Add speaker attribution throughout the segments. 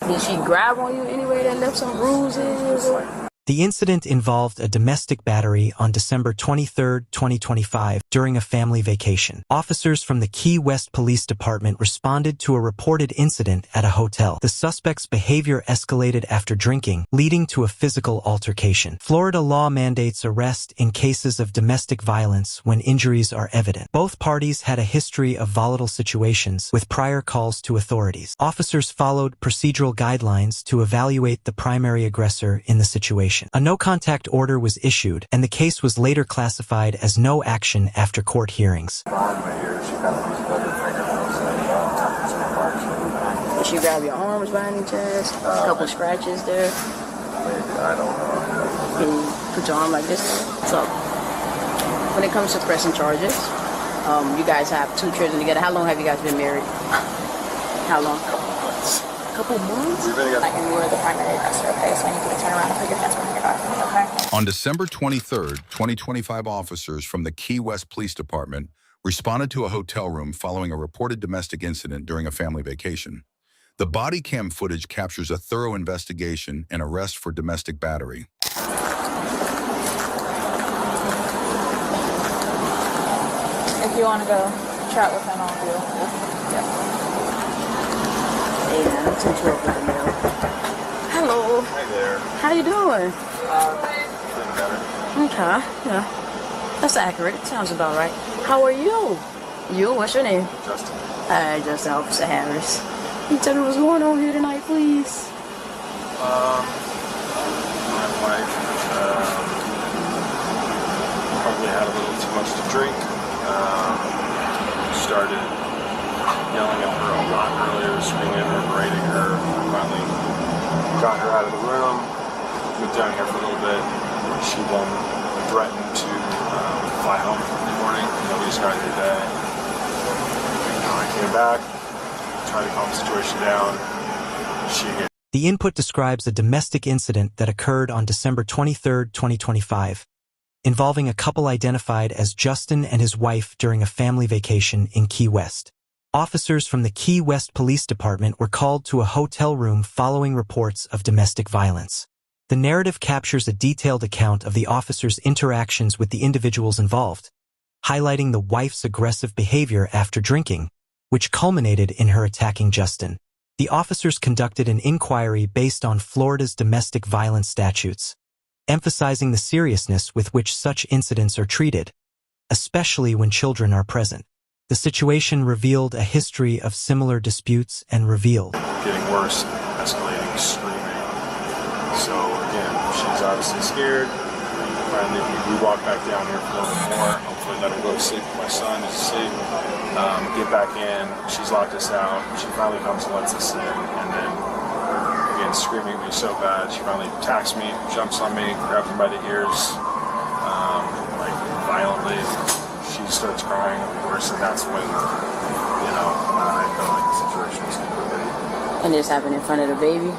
Speaker 1: Did she grab on you anyway that left some bruises or?
Speaker 2: The incident involved a domestic battery on December 23, 2025, during a family vacation. Officers from the Key West Police Department responded to a reported incident at a hotel. The suspect's behavior escalated after drinking, leading to a physical altercation. Florida law mandates arrest in cases of domestic violence when injuries are evident. Both parties had a history of volatile situations with prior calls to authorities. Officers followed procedural guidelines to evaluate the primary aggressor in the situation. A no-contact order was issued, and the case was later classified as no action after court hearings.
Speaker 1: Did she grab your arms by any chance? A couple scratches there?
Speaker 3: I don't know.
Speaker 1: Can you put your arm like this? So, when it comes to pressing charges, you guys have 2 children together. How long have you guys been married? How long? Couple months?
Speaker 4: Like, and you were the primary aggressor, okay? So I need you to turn around and put your hands behind your back, okay?
Speaker 5: On December 23rd, 2025, officers from the Key West Police Department responded to a hotel room following a reported domestic incident during a family vacation. The body cam footage captures a thorough investigation and arrest for domestic battery.
Speaker 4: If you want to go chat with him, I'll do. Yeah.
Speaker 1: Yeah, I'm too short for the meal. Hello.
Speaker 3: Hi there.
Speaker 1: How you doing?
Speaker 3: Feeling better.
Speaker 1: Okay, yeah. That's accurate. Sounds about right. How are you? You? What's your name?
Speaker 3: Justin.
Speaker 1: Hi, Justin Officer Harris. Can you tell me what's going on here tonight, please?
Speaker 3: My wife probably had a little too much to drink. Started yelling at her a lot earlier, screaming at her, berating her. I finally got her out of the room, moved down here for a little bit. She then threatened to fly home in the morning. Nobody started their day. I came back, tried to calm the situation down. She hit.
Speaker 2: The input describes a domestic incident that occurred on December 23, 2025, involving a couple identified as Justin and his wife during a family vacation in Key West. Officers from the Key West Police Department were called to a hotel room following reports of domestic violence. The narrative captures a detailed account of the officers' interactions with the individuals involved, highlighting the wife's aggressive behavior after drinking, which culminated in her attacking Justin. The officers conducted an inquiry based on Florida's domestic violence statutes, emphasizing the seriousness with which such incidents are treated, especially when children are present. The situation revealed a history of similar disputes and revealed
Speaker 3: Getting worse, escalating, screaming. So again, she's obviously scared. Finally, we walk back down here for a little bit more. Hopefully let her go to sleep. My son is asleep. Get back in. She's locked us out. She finally comes and lets us in. And then, again, screaming at me so bad. She finally attacks me, jumps on me, grabs me by the ears, like violently. She starts crying, of course, and that's when, I felt like the situation was completely.
Speaker 1: And this happened in front of the baby?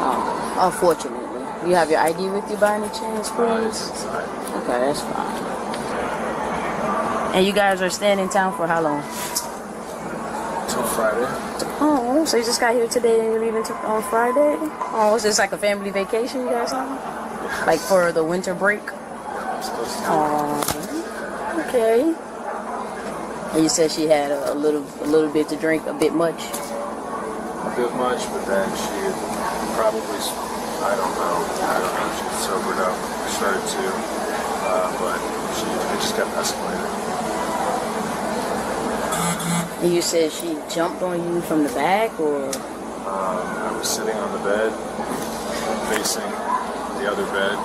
Speaker 1: Oh, unfortunately. You have your ID with you by any chance, please?
Speaker 3: It's inside.
Speaker 1: Okay, that's fine. And you guys are staying in town for how long?
Speaker 3: Till Friday.
Speaker 1: Oh, so you just got here today and you're leaving on Friday? Oh, is this like a family vacation you guys have? Like for the winter break?
Speaker 3: I'm supposed to.
Speaker 1: Oh, okay. And you said she had a little bit to drink, a bit much?
Speaker 3: A bit much, but then she probably, I don't know, she sobered up, started to, but it just kept escalating.
Speaker 1: And you said she jumped on you from the back, or?
Speaker 3: I was sitting on the bed, facing the other bed,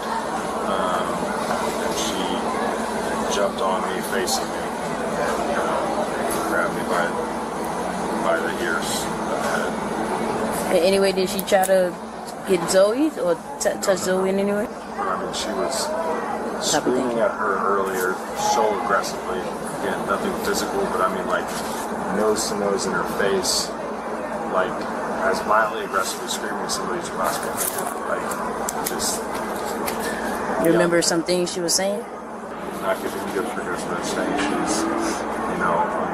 Speaker 3: and she jumped on me, facing me, and grabbed me by the ears of the head.
Speaker 1: In any way, did she try to get Zoe or touch Zoe in any way?
Speaker 3: I mean, she was screaming at her earlier so aggressively. Again, nothing physical, but I mean, like, nose to nose in her face, like, as violently aggressively screaming at somebody who's possible. Like, just.
Speaker 1: You remember some things she was saying?
Speaker 3: Not giving me good figures, but saying she's,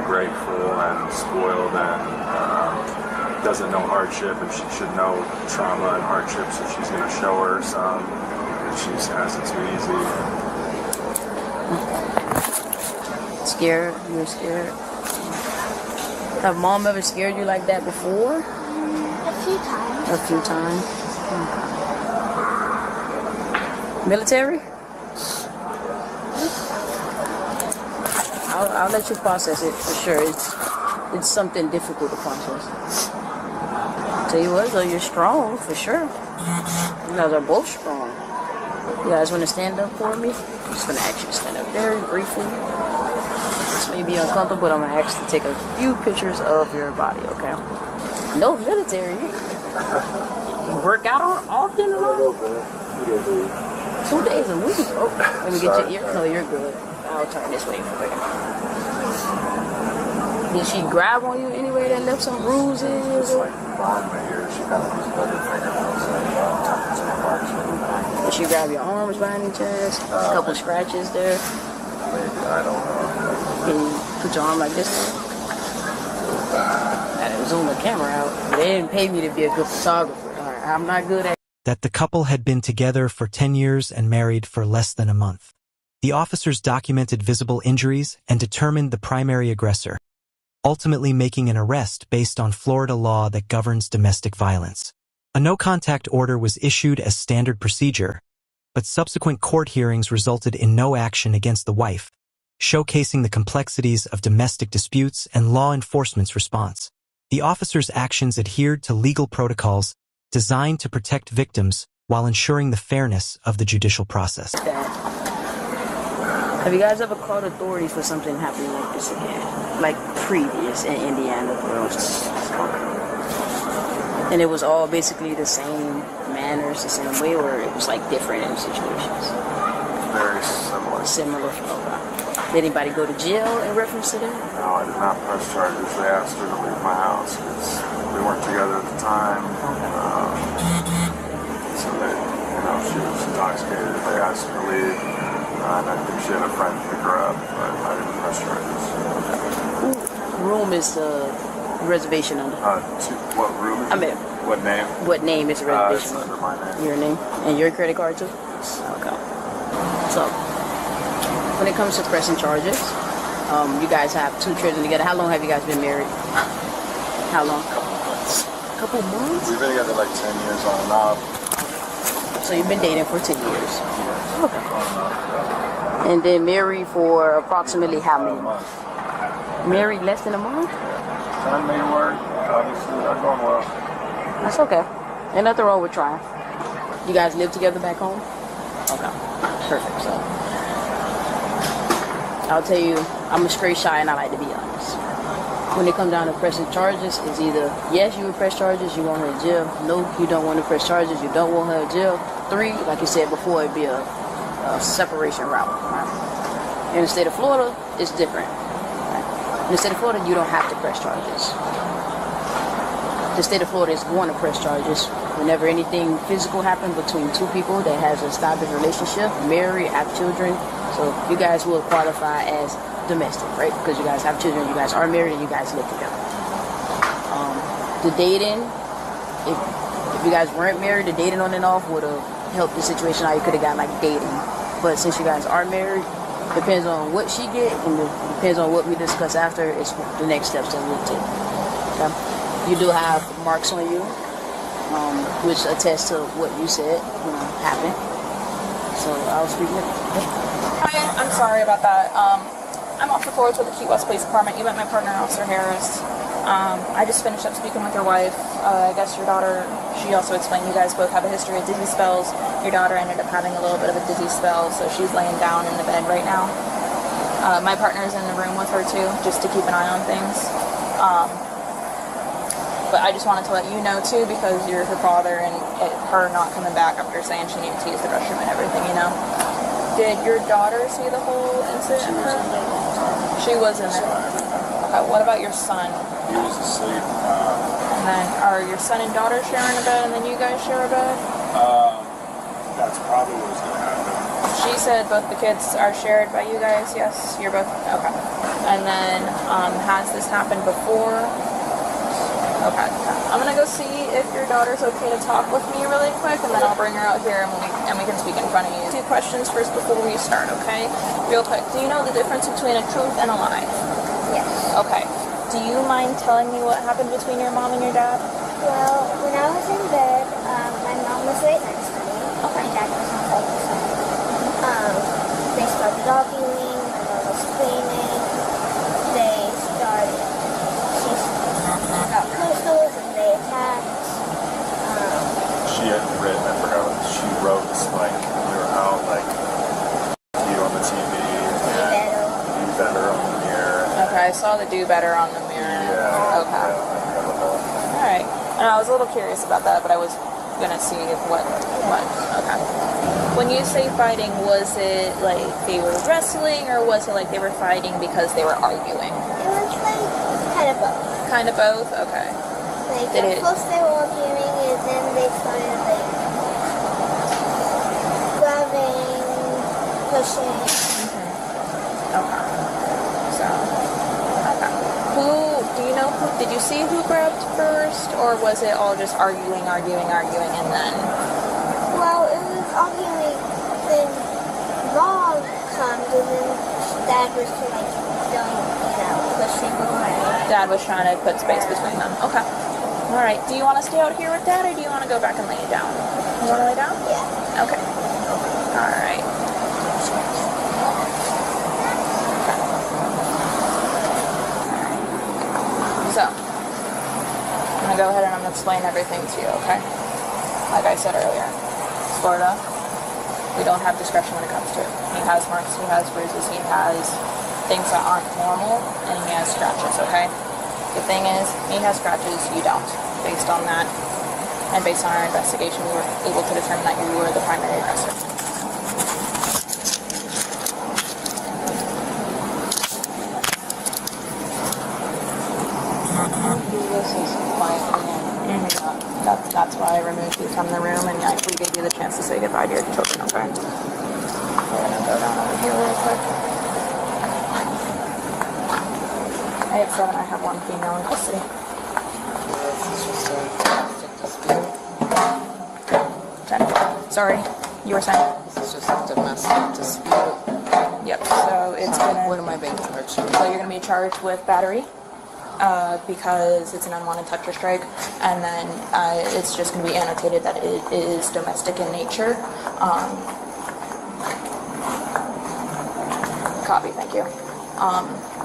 Speaker 3: ungrateful and spoiled and doesn't know hardship, and she should know trauma and hardship, so she's going to show her some, and she has it too easy.
Speaker 1: Scared? You're scared? Have mom ever scared you like that before?
Speaker 6: A few times.
Speaker 1: A few times. Military? I'll let you process it for sure. It's something difficult to process. Tell you what, though, you're strong for sure. You guys are both strong. You guys want to stand up for me? I'm just gonna ask you to stand up very briefly. This may be uncomfortable, but I'm gonna ask you to take a few pictures of your body, okay? No military. You work out often?
Speaker 3: A little bit.
Speaker 1: 2 days a week. Oh, let me get your ear. No, you're good. I'll turn this way for you. Did she grab on you anyway that left some bruises?
Speaker 3: Just like behind my ears, she kind of used her fingernails and tapped some marks.
Speaker 1: Did she grab your arms by any chance? A couple scratches there.
Speaker 3: Maybe, I don't know.
Speaker 1: Can you put your arm like this? I didn't zoom the camera out. They didn't pay me to be a good photographer. All right, I'm not good at
Speaker 2: That the couple had been together for 10 years and married for less than a month. The officers documented visible injuries and determined the primary aggressor, ultimately making an arrest based on Florida law that governs domestic violence. A no-contact order was issued as standard procedure, but subsequent court hearings resulted in no action against the wife, showcasing the complexities of domestic disputes and law enforcement's response. The officers' actions adhered to legal protocols designed to protect victims while ensuring the fairness of the judicial process.
Speaker 1: that. Have you guys ever called authorities for something happening like this again? Like previous in Indiana, and it was all basically the same manners, the same way, or it was like different in situations?
Speaker 3: Very similar.
Speaker 1: Similar. Okay. Did anybody go to jail in reference to that?
Speaker 3: No, I did not press charges. They asked her to leave my house because we weren't together at the time. So they, she was intoxicated. They asked her to leave. And I think she had a friend pick her up, but I didn't press charges.
Speaker 1: What room is the reservation under?
Speaker 3: What room is it? What name?
Speaker 1: What name is the reservation
Speaker 3: it's under my name.
Speaker 1: Your name? And your credit card too?
Speaker 3: Yes.
Speaker 1: Okay. So, when it comes to pressing charges, you guys have 2 children together. How long have you guys been married? How long? Couple months?
Speaker 3: We've been together like 10 years on and off.
Speaker 1: So you've been dating for 10 years. Okay. And then married for approximately how many?
Speaker 3: Month.
Speaker 1: Married less than a month?
Speaker 3: Time may work. Obviously, not going well.
Speaker 1: That's okay. Ain't nothing wrong with trying. You guys live together back home? Okay. Perfect. So I'll tell you, I'm a straight shot and I like to be honest. When it comes down to pressing charges, it's either yes, you would press charges, you want her in jail. No, you don't want to press charges, you don't want her in jail. 3, like you said before, it'd be a separation route. Right? In the state of Florida, it's different. Right? In the state of Florida, you don't have to press charges. The state of Florida is going to press charges whenever anything physical happens between 2 people that has an established relationship, married, have children. So you guys will qualify as domestic, right? Because you guys have children, you guys are married, and you guys live together. The dating, if you guys weren't married, the dating on and off would have helped the situation out. You could have got like dating. But since you guys are married, depends on what she get and depends on what we discuss after, it's the next steps that we'll take. Okay? You do have marks on you, which attest to what you said, happened. So I'll speak with you.
Speaker 4: Hi, I'm sorry about that. I'm off the floors with the Key West Police Department. You met my partner, Officer Harris. I just finished up speaking with your wife. I guess your daughter, she also explained you guys both have a history of dizzy spells. Your daughter ended up having a little bit of a dizzy spell, so she's laying down in the bed right now. My partner's in the room with her too, just to keep an eye on things. But I just wanted to let you know too, because you're her father, and her not coming back after saying she needed to use the restroom and everything, Did your daughter see the whole incident? She was in there. Okay, what about your son?
Speaker 3: He was asleep.
Speaker 4: And then are your son and daughter sharing a bed, and then you guys share a bed?
Speaker 3: That's probably what's going to happen.
Speaker 4: She said both the kids are shared by you guys. Yes, you're both okay. And then has this happened before? Okay. I'm gonna go see if your daughter's okay to talk with me really quick, and then I'll bring her out here and we can speak in front of you. 2 questions first before we start, okay? Real quick. Do you know the difference between a truth and a lie?
Speaker 6: Yes.
Speaker 4: Okay. Do you mind telling me what happened between your mom and your dad?
Speaker 6: Well, when I was in bed, my mom was right next to me.
Speaker 4: Okay.
Speaker 6: My dad was on the other side. They started arguing. My mom was screaming. She got pistols and they attacked.
Speaker 3: She had written, I forgot what she wrote, like, we were out, like, you on the TV, and do better on the mirror.
Speaker 4: Okay, I saw the do better on the mirror.
Speaker 3: Yeah.
Speaker 4: Okay. Alright. And I was a little curious about that, but I was gonna see what. Okay. When you say fighting, was it like they were wrestling, or was it like they were fighting because they were arguing?
Speaker 6: It was like kind of both.
Speaker 4: Kind of both? Okay.
Speaker 6: Like
Speaker 4: Did
Speaker 6: at
Speaker 4: it-
Speaker 6: first they were arguing and then they started like grabbing, pushing.
Speaker 4: Okay. So, okay. Do you know did you see who grabbed first, or was it all just arguing, and then?
Speaker 6: Well, it was arguing, then mom comes and then dad was like pushing away.
Speaker 4: Dad was trying to put space between them. Okay. Alright. Do you want to stay out here with Dad, or do you want to go back and lay down? You want to lay down?
Speaker 6: Yeah.
Speaker 4: Okay. Alright. So, I'm going to go ahead and I'm going to explain everything to you, okay? Like I said earlier, Florida, we don't have discretion when it comes to it. He has marks, he has bruises, he has things that aren't normal, and he has scratches, okay? The thing is, he has scratches, you don't. Based on that, and based on our investigation, we were able to determine that you were the primary aggressor. That's why I removed you from the room, and we gave you the chance to say goodbye to your children, okay? We're gonna go down over here real quick. I have 7, I have 1 female in custody. Okay. Sorry, you were saying?
Speaker 1: This is just a domestic dispute.
Speaker 4: Yep, so it's gonna...
Speaker 1: What am I being charged?
Speaker 4: So you're gonna be charged with battery, because it's an unwanted touch or strike, and then it's just going to be annotated that it is domestic in nature. Copy, thank you.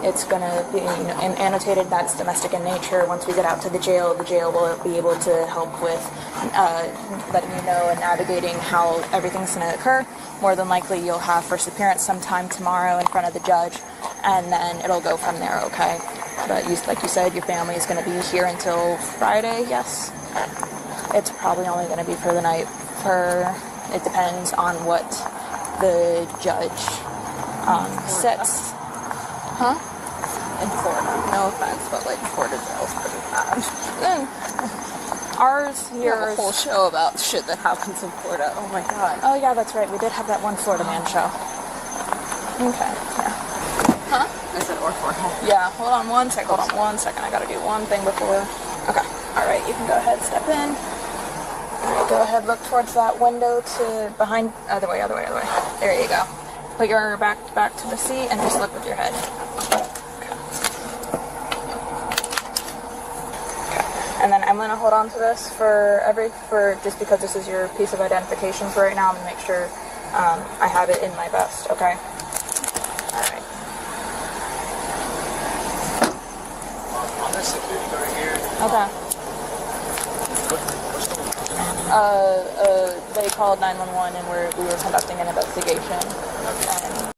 Speaker 4: It's going to be annotated that it's domestic in nature. Once we get out to the jail will be able to help with letting you know and navigating how everything's going to occur. More than likely, you'll have first appearance sometime tomorrow in front of the judge, and then it'll go from there, okay? But like you said, your family is going to be here until Friday, yes? It's probably only going to be for the night. It depends on what the judge sets. Huh?
Speaker 1: In Florida. No offense, but like Florida jail's pretty bad.
Speaker 4: Ours
Speaker 1: We
Speaker 4: here
Speaker 1: have a
Speaker 4: is...
Speaker 1: whole show about shit that happens in Florida. Oh my god.
Speaker 4: Oh yeah, that's right. We did have that one Florida man show. Okay, yeah. Huh?
Speaker 1: I said or Florida.
Speaker 4: Yeah, hold on one second. I gotta do one thing before. Okay. Alright, you can go ahead, step in. Alright, go ahead, look towards that window to behind. Other way. There you go. Put your back to the seat and just look with your head. Okay. And then I'm gonna hold on to this for just because this is your piece of identification for right now. I'm gonna make sure I have it in my vest, okay? Alright.
Speaker 3: On this video right here.
Speaker 4: Okay. They called 911 and we were conducting an investigation. And